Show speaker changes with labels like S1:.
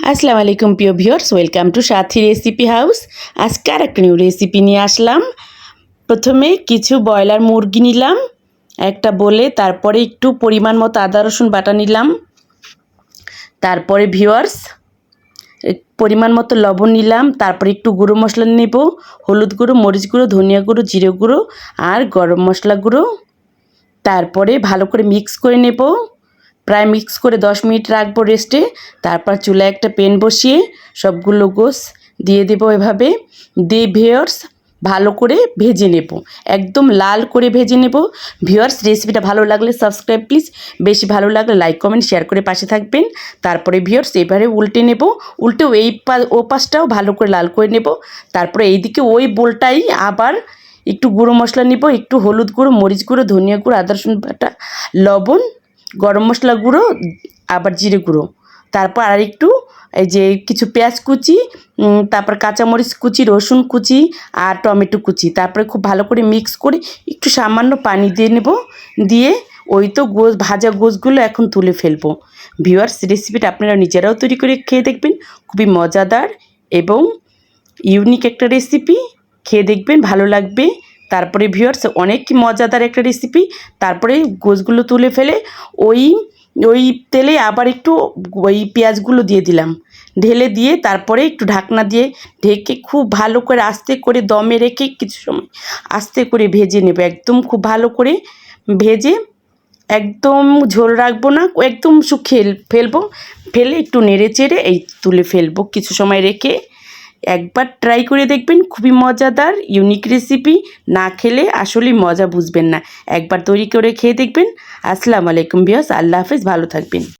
S1: আসসালামু আলাইকুম প্রিয় viewers, welcome to Sathi recipe house. আজকে আর একটা নিউ রেসিপি নিয়ে আসলাম। প্রথমে কিছু ব্রয়লার মুরগি নিলাম একটা বলে, তারপরে একটু পরিমাণ মতো আদা রসুন বাটা নিলাম, তারপরে ভিউয়ার্স পরিমাণ মতো লবণ নিলাম, তারপরে একটু গুঁড়ো মশলা নেব, হলুদ গুঁড়ো, মরিচ গুঁড়ো, ধনিয়া গুঁড়ো, জিরে গুঁড়ো আর গরম মশলা গুঁড়ো। তারপরে ভালো করে মিক্স করে নেব, প্রায় মিক্স করে 10 মিনিট রাখবো রেস্টে। তারপর চুলায় একটা প্যান বসিয়ে সবগুলো গোশ দিয়ে দেবো, এভাবে দিয়ে ভিউয়ার্স ভালো করে ভেজে নেব, একদম লাল করে ভেজে নেব। ভিউয়ার্স রেসিপিটা ভালো লাগলে সাবস্ক্রাইব প্লিজ, বেশি ভালো লাগলে লাইক কমেন্ট শেয়ার করে পাশে থাকবেন। তারপরে ভিউয়ার্স এবারে উল্টে নেব, উল্টেও ও পাশটাও ভালো করে লাল করে নেব। তারপরে এইদিকে ওই বোলটাই আবার একটু গুঁড়ো মশলা নিব, একটু হলুদ গুঁড়ো, মরিচ গুঁড়ো, ধনিয়া গুঁড়ো, আদা রসুন বাটা, লবণ, গরম মশলা গুঁড়ো, আবার জিরে গুঁড়ো। তারপর আর একটু এই যে কিছু পেঁয়াজ কুচি, তারপর কাঁচামরিচ কুচি, রসুন কুচি আর টমেটো কুচি। তারপরে খুব ভালো করে মিক্স করে একটু সামান্য পানি দিয়ে নেব, দিয়ে ওই তো ভাজা গোশগুলো এখন তুলে ফেলবো। ভিউয়ার্স রেসিপিটা আপনারা নিজেরাও তৈরি করে খেয়ে দেখবেন, খুবই মজাদার এবং ইউনিক একটা রেসিপি, খেয়ে দেখবেন ভালো লাগবে। তারপরে ভিউয়ার্স অনেক মজাদার একটা রেসিপি। তারপরে গোশগুলো তুলে ফেলে ওই ওই তেলে আবার একটু ওই পেঁয়াজগুলো দিয়ে দিলাম, ঢেলে দিয়ে তারপরে একটু ঢাকনা দিয়ে ঢেকে খুব ভালো করে আস্তে করে দমে রেখে কিছু সময় আস্তে করে ভেজে নেব, একদম খুব ভালো করে ভেজে, একদম ঝোল রাখবো না, একদম শুকিয়ে ফেলবো, ফেলে একটু নেড়ে চেড়ে এই তুলে ফেলবো কিছু সময় রেখে। একবার ট্রাই করে দেখবেন, খুবই মজাদার ইউনিক রেসিপি, না খেলে আসলেই মজা বুঝবেন না, একবার তৈরি করে খেয়ে দেখবেন। আসসালামু আলাইকুম ভিউয়ার্স, আল্লাহ হাফেজ, ভালো থাকবেন।